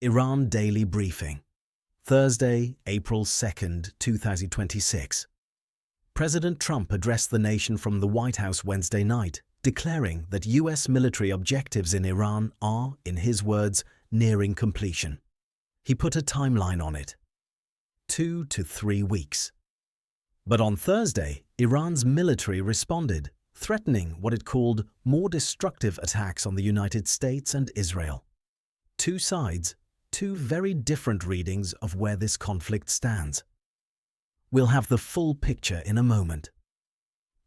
Iran Daily Briefing, Thursday, April 2nd, 2026. President Trump addressed the nation from the White House Wednesday night, declaring that U.S. military objectives in Iran are, in his words, nearing completion. He put a timeline on it: 2 to 3 weeks. But on Thursday, Iran's military responded, threatening what it called more destructive attacks on the United States and Israel. Two sides, two very different readings of where this conflict stands. We'll have the full picture in a moment.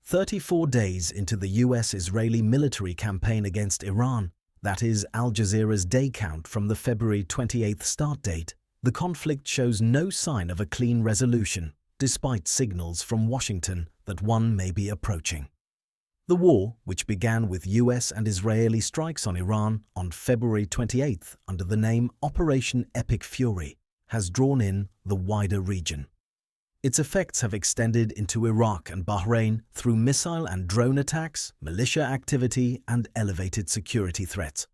34 days into the US-Israeli military campaign against Iran, that is Al Jazeera's day count from the February 28th start date, the conflict shows no sign of a clean resolution, despite signals from Washington that one may be approaching. The war, which began with US and Israeli strikes on Iran on February 28th under the name Operation Epic Fury, has drawn in the wider region. Its effects have extended into Iraq and Bahrain through missile and drone attacks, militia activity, and elevated security threats.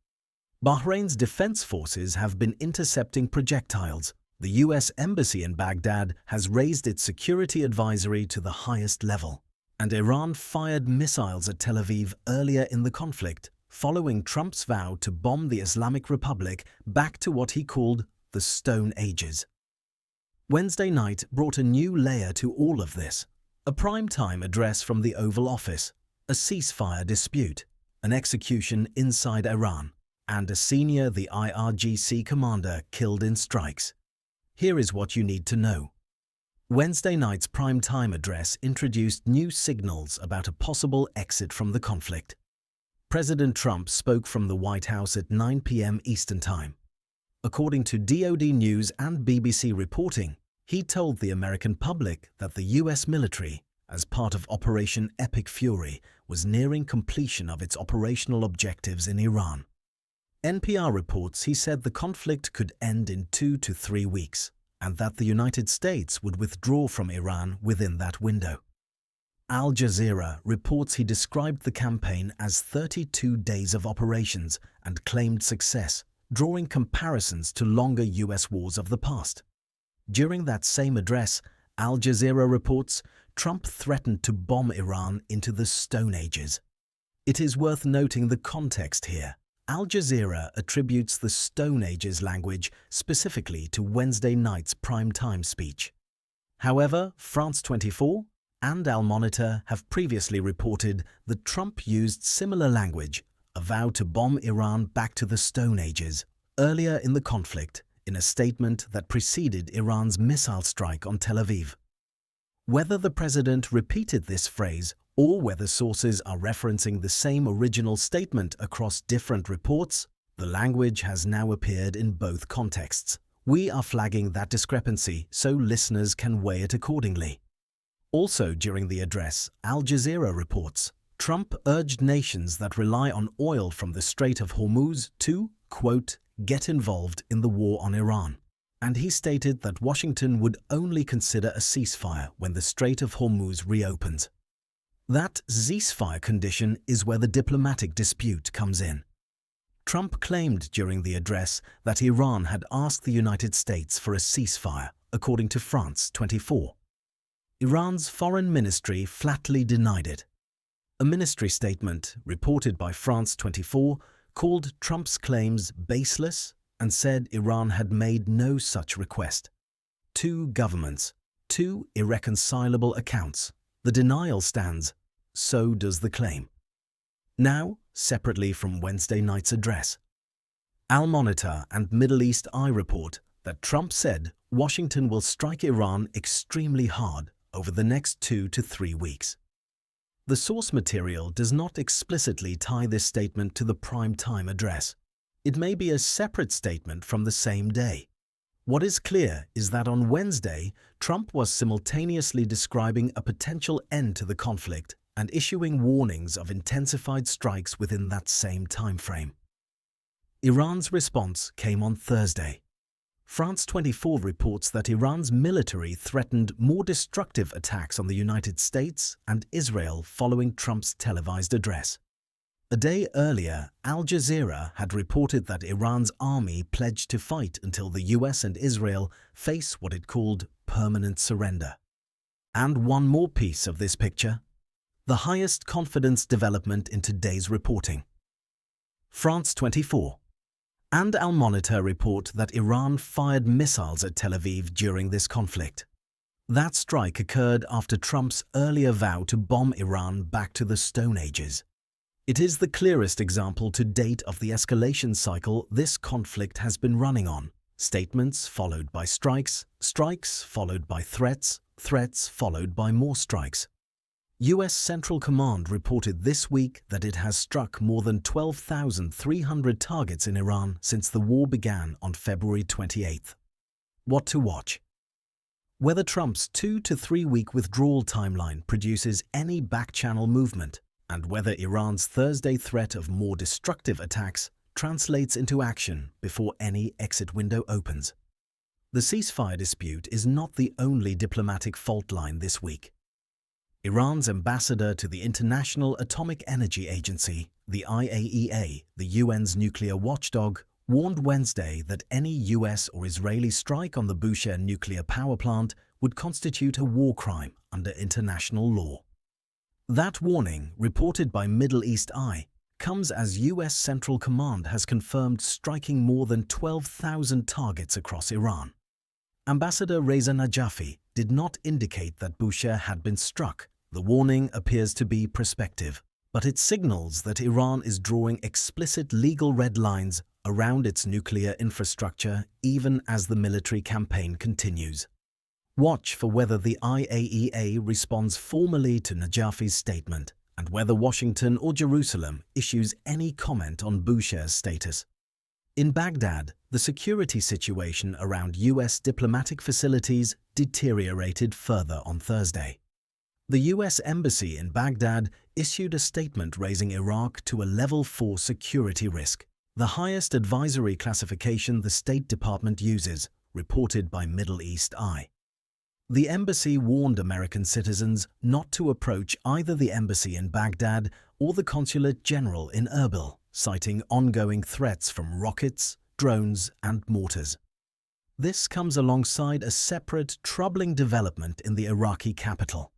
Bahrain's defense forces have been intercepting projectiles. The US embassy in Baghdad has raised its security advisory to the highest level. And Iran fired missiles at Tel Aviv earlier in the conflict, following Trump's vow to bomb the Islamic Republic back to what he called the Stone Ages. Wednesday night brought a new layer to all of this: a prime-time address from the Oval Office, a ceasefire dispute, an execution inside Iran, and a senior the IRGC commander killed in strikes. Here is what you need to know. Wednesday night's prime-time address introduced new signals about a possible exit from the conflict. President Trump spoke from the White House at 9 p.m. Eastern Time. According to DoD News and BBC reporting, he told the American public that the U.S. military, as part of Operation Epic Fury, was nearing completion of its operational objectives in Iran. NPR reports he said the conflict could end in 2 to 3 weeks, and that the United States would withdraw from Iran within that window. Al Jazeera reports he described the campaign as 32 days of operations and claimed success, drawing comparisons to longer US wars of the past. During that same address, Al Jazeera reports Trump threatened to bomb Iran into the Stone Ages. It is worth noting the context here. Al Jazeera attributes the Stone Ages language specifically to Wednesday night's prime-time speech. However, France 24 and Al Monitor have previously reported that Trump used similar language, a vow to bomb Iran back to the Stone Ages, earlier in the conflict, in a statement that preceded Iran's missile strike on Tel Aviv. Whether the president repeated this phrase or whether sources are referencing the same original statement across different reports, the language has now appeared in both contexts. We are flagging that discrepancy so listeners can weigh it accordingly. Also during the address, Al Jazeera reports, Trump urged nations that rely on oil from the Strait of Hormuz to, quote, get involved in the war on Iran. And he stated that Washington would only consider a ceasefire when the Strait of Hormuz reopens. That ceasefire condition is where the diplomatic dispute comes in. Trump claimed during the address that Iran had asked the United States for a ceasefire, according to France 24. Iran's foreign ministry flatly denied it. A ministry statement, reported by France 24, called Trump's claims baseless and said Iran had made no such request. Two governments, two irreconcilable accounts. The denial stands, so does the claim. Now, separately from Wednesday night's address, Al Monitor and Middle East Eye report that Trump said Washington will strike Iran extremely hard over the next 2 to 3 weeks. The source material does not explicitly tie this statement to the prime-time address. It may be a separate statement from the same day. What is clear is that on Wednesday, Trump was simultaneously describing a potential end to the conflict and issuing warnings of intensified strikes within that same time frame. Iran's response came on Thursday. France 24 reports that Iran's military threatened more destructive attacks on the United States and Israel following Trump's televised address. A day earlier, Al Jazeera had reported that Iran's army pledged to fight until the US and Israel face what it called permanent surrender. And one more piece of this picture: the highest confidence development in today's reporting. France 24 and Al Monitor report that Iran fired missiles at Tel Aviv during this conflict. That strike occurred after Trump's earlier vow to bomb Iran back to the Stone Ages. It is the clearest example to date of the escalation cycle this conflict has been running on: statements followed by strikes, strikes followed by threats, threats followed by more strikes. US Central Command reported this week that it has struck more than 12,300 targets in Iran since the war began on February 28th. What to watch? Whether Trump's 2 to 3 week withdrawal timeline produces any back-channel movement, and whether Iran's Thursday threat of more destructive attacks translates into action before any exit window opens. The ceasefire dispute is not the only diplomatic fault line this week. Iran's ambassador to the International Atomic Energy Agency, the IAEA, the UN's nuclear watchdog, warned Wednesday that any US or Israeli strike on the Bushehr nuclear power plant would constitute a war crime under international law. That warning, reported by Middle East Eye, comes as US Central Command has confirmed striking more than 12,000 targets across Iran. Ambassador Reza Najafi did not indicate that Bushehr had been struck. The warning appears to be prospective, but it signals that Iran is drawing explicit legal red lines around its nuclear infrastructure even as the military campaign continues. Watch for whether the IAEA responds formally to Najafi's statement and whether Washington or Jerusalem issues any comment on Bushehr's status. In Baghdad, the security situation around US diplomatic facilities deteriorated further on Thursday. The US Embassy in Baghdad issued a statement raising Iraq to a Level 4 security risk, the highest advisory classification the State Department uses, reported by Middle East Eye. The embassy warned American citizens not to approach either the embassy in Baghdad or the consulate general in Erbil, citing ongoing threats from rockets, drones, and mortars. This comes alongside a separate, troubling development in the Iraqi capital.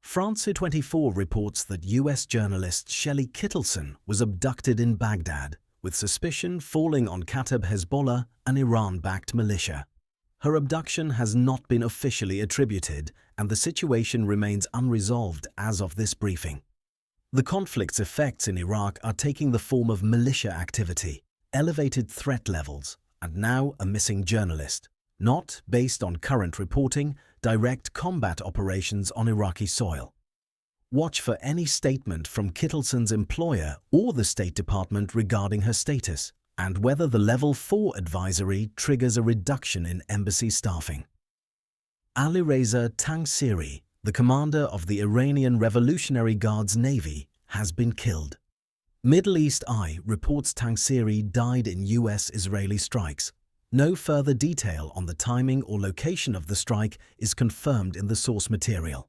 France 24 reports that US journalist Shelley Kittleson was abducted in Baghdad, with suspicion falling on Kata'ib Hezbollah, an Iran-backed militia. Her abduction has not been officially attributed, and the situation remains unresolved as of this briefing. The conflict's effects in Iraq are taking the form of militia activity, elevated threat levels, and now a missing journalist, not, based on current reporting, direct combat operations on Iraqi soil. Watch for any statement from Kittleson's employer or the State Department regarding her status, and whether the Level 4 advisory triggers a reduction in embassy staffing. Alireza Tangsiri, the commander of the Iranian Revolutionary Guards Navy, has been killed. Middle East Eye reports Tangsiri died in US-Israeli strikes. No further detail on the timing or location of the strike is confirmed in the source material.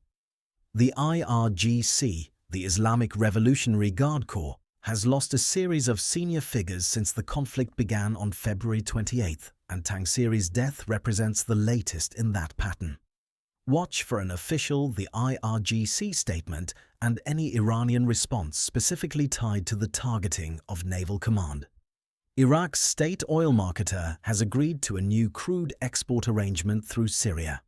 The IRGC, the Islamic Revolutionary Guard Corps, has lost a series of senior figures since the conflict began on February 28th, and Tangsiri's death represents the latest in that pattern. Watch for an official the IRGC statement and any Iranian response specifically tied to the targeting of Naval Command. Iraq's state oil marketer has agreed to a new crude export arrangement through Syria.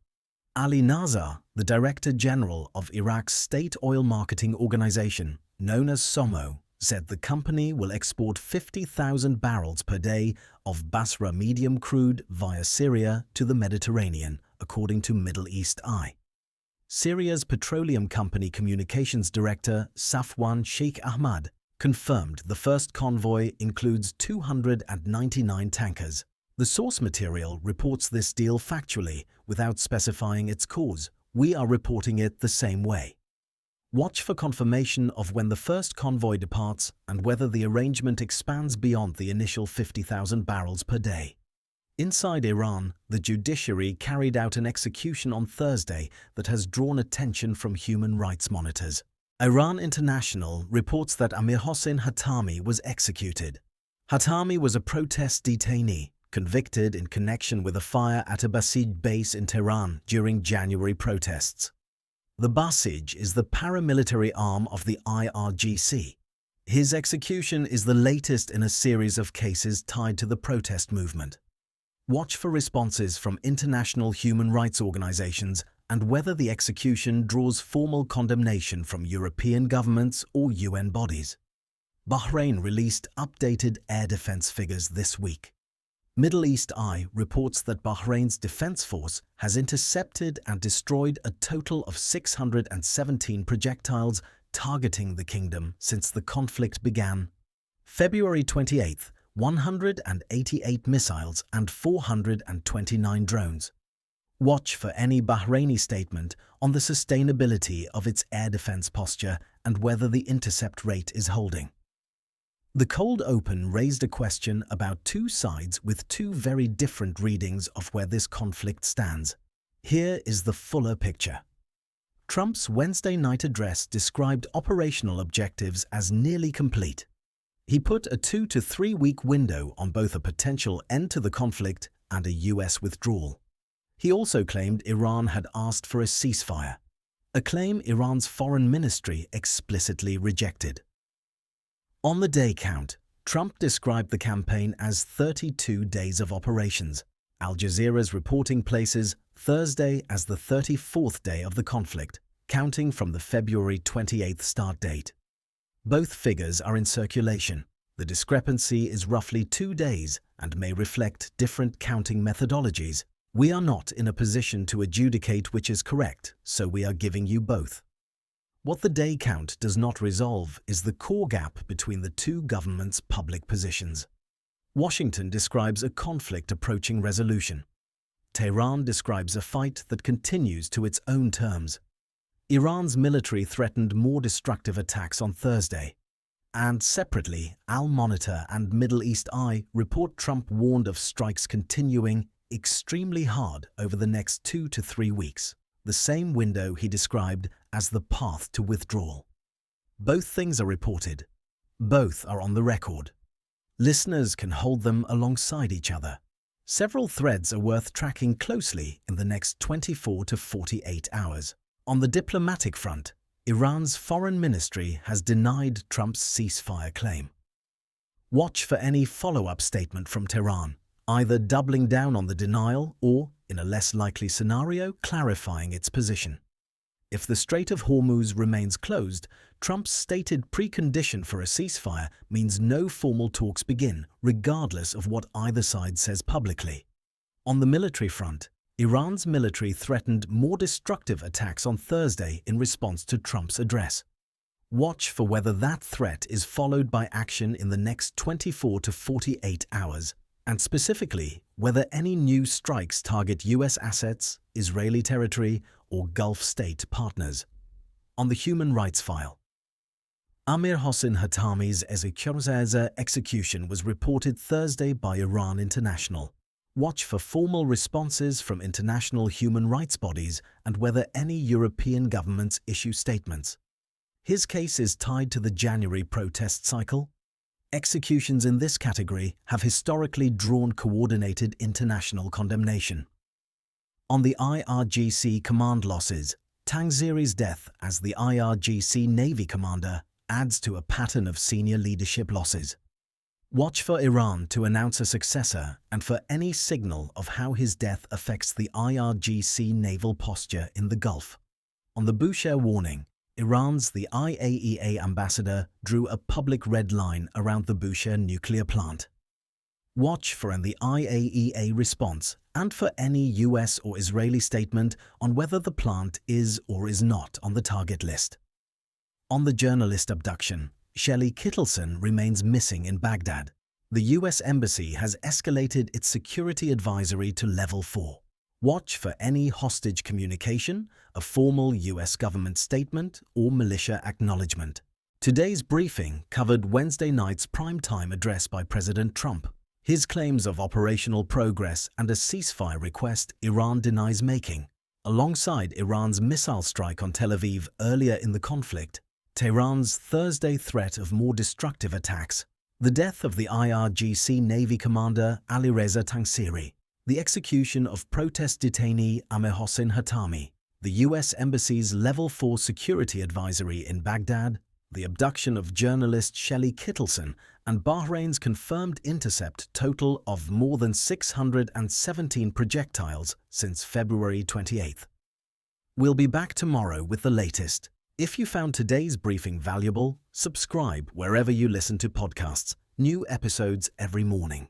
Ali Nazar, the Director General of Iraq's state oil marketing organization, known as SOMO, said the company will export 50,000 barrels per day of Basra medium crude via Syria to the Mediterranean, according to Middle East Eye. Syria's petroleum company communications director Safwan Sheikh Ahmad confirmed the first convoy includes 299 tankers. The source material reports this deal factually, without specifying its cause. We are reporting it the same way. Watch for confirmation of when the first convoy departs and whether the arrangement expands beyond the initial 50,000 barrels per day. Inside Iran, the judiciary carried out an execution on Thursday that has drawn attention from human rights monitors. Iran International reports that Amir Hossein Hatami was executed. Hatami was a protest detainee convicted in connection with a fire at a Basij base in Tehran during January protests. The Basij is the paramilitary arm of the IRGC. His execution is the latest in a series of cases tied to the protest movement. Watch for responses from international human rights organizations and whether the execution draws formal condemnation from European governments or UN bodies. Bahrain released updated air defense figures this week. Middle East Eye reports that Bahrain's defense force has intercepted and destroyed a total of 617 projectiles targeting the kingdom since the conflict began. February 28th, 188 missiles and 429 drones. Watch for any Bahraini statement on the sustainability of its air defense posture and whether the intercept rate is holding. The cold open raised a question about two sides with two very different readings of where this conflict stands. Here is the fuller picture. Trump's Wednesday night address described operational objectives as nearly complete. He put a 2 to 3 week window on both a potential end to the conflict and a US withdrawal. He also claimed Iran had asked for a ceasefire, a claim Iran's foreign ministry explicitly rejected. On the day count, Trump described the campaign as 32 days of operations. Al Jazeera's reporting places Thursday as the 34th day of the conflict, counting from the February 28th start date. Both figures are in circulation. The discrepancy is roughly 2 days and may reflect different counting methodologies. We are not in a position to adjudicate which is correct, so we are giving you both. What the day count does not resolve is the core gap between the two governments' public positions. Washington describes a conflict approaching resolution. Tehran describes a fight that continues to its own terms. Iran's military threatened more destructive attacks on Thursday. And separately, Al Monitor and Middle East Eye report Trump warned of strikes continuing extremely hard over the next 2 to 3 weeks, the same window he described as the path to withdrawal. Both things are reported. Both are on the record. Listeners can hold them alongside each other. Several threads are worth tracking closely in the next 24 to 48 hours. On the diplomatic front, Iran's foreign ministry has denied Trump's ceasefire claim. Watch for any follow-up statement from Tehran, either doubling down on the denial or, in a less likely scenario, clarifying its position. If the Strait of Hormuz remains closed, Trump's stated precondition for a ceasefire means no formal talks begin, regardless of what either side says publicly. On the military front, Iran's military threatened more destructive attacks on Thursday in response to Trump's address. Watch for whether that threat is followed by action in the next 24 to 48 hours, and specifically whether any new strikes target US assets, Israeli territory, or Gulf state partners. On the human rights file, Amir Hossein Hatami's execution was reported Thursday by Iran International. Watch for formal responses from international human rights bodies and whether any European governments issue statements. His case is tied to the January protest cycle. Executions in this category have historically drawn coordinated international condemnation. On the IRGC command losses, Tangziri's death as the IRGC Navy commander adds to a pattern of senior leadership losses. Watch for Iran to announce a successor and for any signal of how his death affects the IRGC naval posture in the Gulf. On the Bushehr warning, Iran's the IAEA ambassador drew a public red line around the Bushehr nuclear plant. Watch for the IAEA response and for any US or Israeli statement on whether the plant is or is not on the target list. On the journalist abduction, Shelley Kittleson remains missing in Baghdad. The US Embassy has escalated its security advisory to Level 4. Watch for any hostage communication, a formal US government statement, or militia acknowledgement. Today's briefing covered Wednesday night's primetime address by President Trump. His claims of operational progress and a ceasefire request Iran denies making, alongside Iran's missile strike on Tel Aviv earlier in the conflict, Tehran's Thursday threat of more destructive attacks, the death of the IRGC Navy commander Alireza Tangsiri, the execution of protest detainee Amir Hossein Hatami, the U.S. Embassy's Level 4 security advisory in Baghdad, the abduction of journalist Shelley Kittleson, and Bahrain's confirmed intercept total of more than 617 projectiles since February 28th. We'll be back tomorrow with the latest. If you found today's briefing valuable, subscribe wherever you listen to podcasts. New episodes every morning.